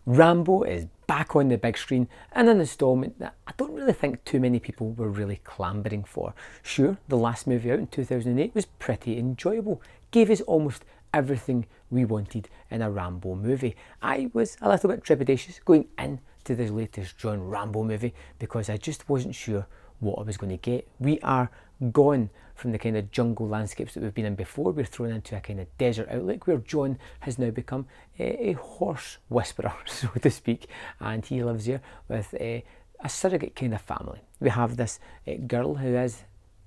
Rambo is back on the big screen in an instalment that I don't really think too many people were really clambering for. Sure, the last movie out in 2008 was pretty enjoyable, gave us almost everything we wanted in a Rambo movie. I was a little bit trepidatious going into the latest John Rambo movie because I just wasn't sure what I was going to get. We are gone from the kind of jungle landscapes that we've been in before. We're thrown into a kind of desert outlook where John has now become a horse whisperer, so to speak, and he lives here with a surrogate kind of family. We have this girl who is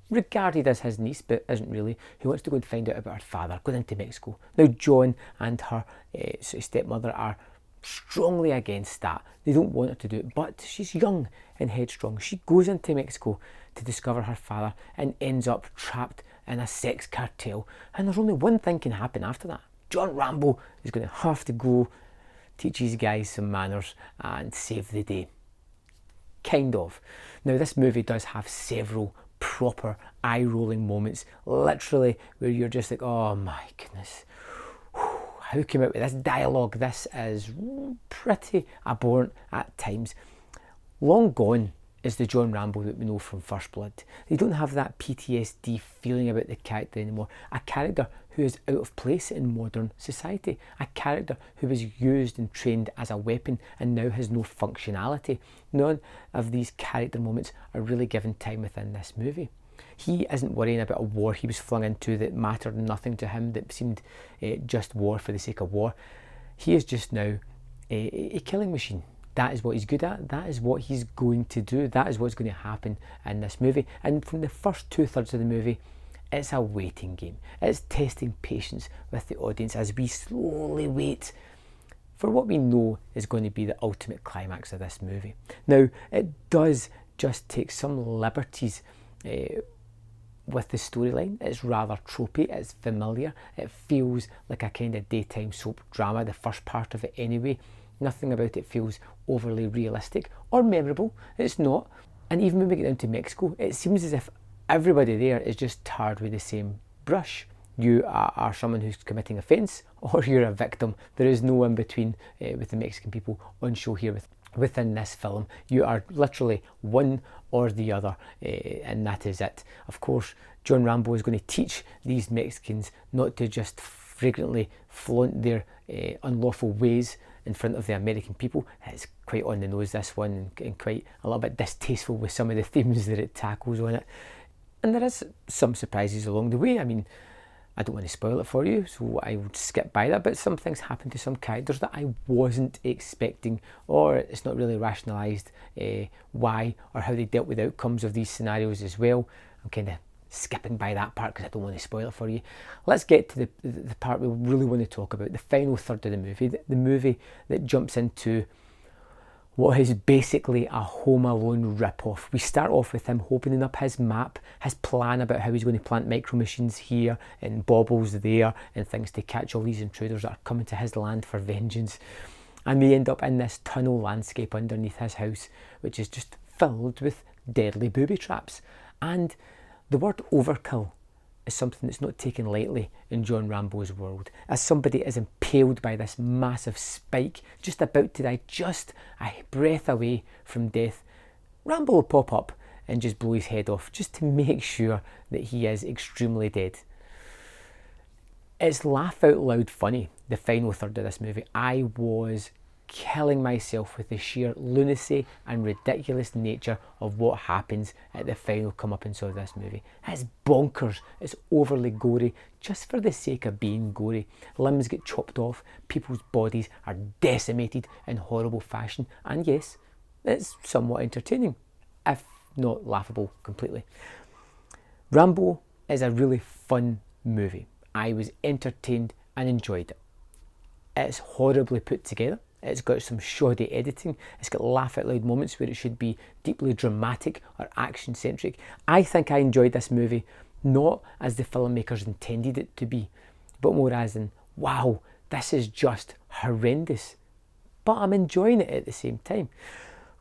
regarded as his niece, but isn't really, who wants to go and find out about her father, going into Mexico. Now John and her stepmother are strongly against that. They don't want her to do it, but she's young and headstrong. She goes into Mexico to discover her father and ends up trapped in a sex cartel. And there's only one thing can happen after that. John Rambo is going to have to go teach these guys some manners and save the day. Kind of. Now this movie does have several proper eye-rolling moments, literally, where you're just like, oh my goodness, how came out with this dialogue? This is pretty abhorrent at times. Long gone is the John Rambo that we know from First Blood. They don't have that PTSD feeling about the character anymore. A character who is out of place in modern society. A character who was used and trained as a weapon and now has no functionality. None of these character moments are really given time within this movie. He isn't worrying about a war he was flung into that mattered nothing to him, that seemed just war for the sake of war. He is just now a killing machine. That is what he's good at. That is what he's going to do. That is what's going to happen in this movie. And from the first 2/3 of the movie, it's a waiting game. It's testing patience with the audience as we slowly wait for what we know is going to be the ultimate climax of this movie. Now, it does just take some liberties with the storyline. It's rather tropey, it's familiar, it feels like a kind of daytime soap drama, the first part of it anyway. Nothing about it feels overly realistic or memorable. It's not. And even when we get down to Mexico, it seems as if everybody there is just tarred with the same brush. You are someone who's committing offence or you're a victim. There is no in between with the Mexican people on show here within this film. You are literally one or the other, and that is it. Of course, John Rambo is going to teach these Mexicans not to just fragrantly flaunt their unlawful ways in front of the American people. It's quite on the nose, this one, and quite a little bit distasteful with some of the themes that it tackles on it. And there is some surprises along the way. I mean, I don't want to spoil it for you, so I would skip by that, but some things happen to some characters that I wasn't expecting, or it's not really rationalised why or how they dealt with outcomes of these scenarios as well. I'm kind of skipping by that part because I don't want to spoil it for you. Let's get to the part we really want to talk about, the final third of the movie that jumps into what is basically a Home Alone rip-off. We start off with him opening up his map, his plan about how he's going to plant micro machines here and baubles there and things to catch all these intruders that are coming to his land for vengeance. And we end up in this tunnel landscape underneath his house, which is just filled with deadly booby traps. And the word overkill is something that's not taken lightly in John Rambo's world. As somebody is impaled by this massive spike, just about to die, just a breath away from death, Rambo will pop up and just blow his head off, just to make sure that he is extremely dead. It's laugh out loud funny, the final third of this movie. I was killing myself with the sheer lunacy and ridiculous nature of what happens at the final comeuppance of this movie. It's bonkers, it's overly gory, just for the sake of being gory. Limbs get chopped off, people's bodies are decimated in horrible fashion, and yes, it's somewhat entertaining, if not laughable completely. Rambo is a really fun movie. I was entertained and enjoyed it. It's horribly put together. It's got some shoddy editing. It's got laugh out loud moments where it should be deeply dramatic or action centric. I think I enjoyed this movie not as the filmmakers intended it to be, but more as in, wow, this is just horrendous. But I'm enjoying it at the same time.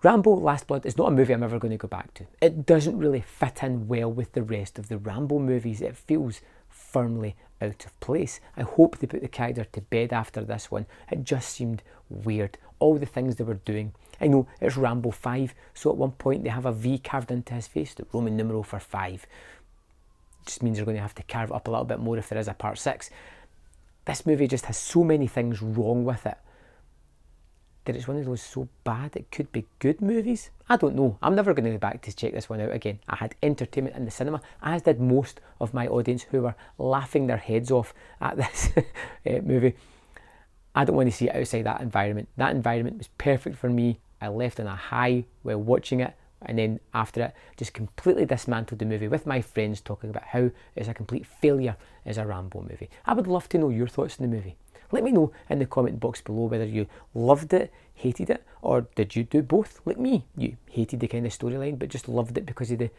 Rambo Last Blood is not a movie I'm ever going to go back to. It doesn't really fit in well with the rest of the Rambo movies. It feels firmly out of place. I hope they put the character to bed after this one. It just seemed weird, all the things they were doing. I know it's Rambo 5, so at one point they have a V carved into his face, the Roman numeral for 5. Just means you're going to have to carve it up a little bit more if there is a part 6. This movie just has so many things wrong with it that it's one of those so bad it could be good movies. I don't know. I'm never going to go back to check this one out again. I had entertainment in the cinema, as did most of my audience who were laughing their heads off at this movie. I don't want to see it outside that environment. That environment was perfect for me. I left on a high while watching it, and then after it just completely dismantled the movie with my friends talking about how it's a complete failure as a Rambo movie. I would love to know your thoughts on the movie. Let me know in the comment box below whether you loved it, hated it, or did you do both like me? You hated the kind of storyline but just loved it because of the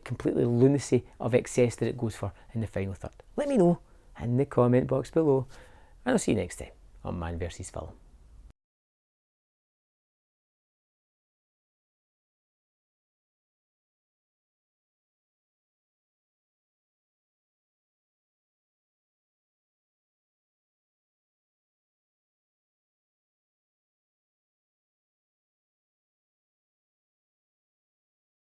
completely lunacy of excess that it goes for in the final third. Let me know in the comment box below, and I'll see you next time on Man vs. Film.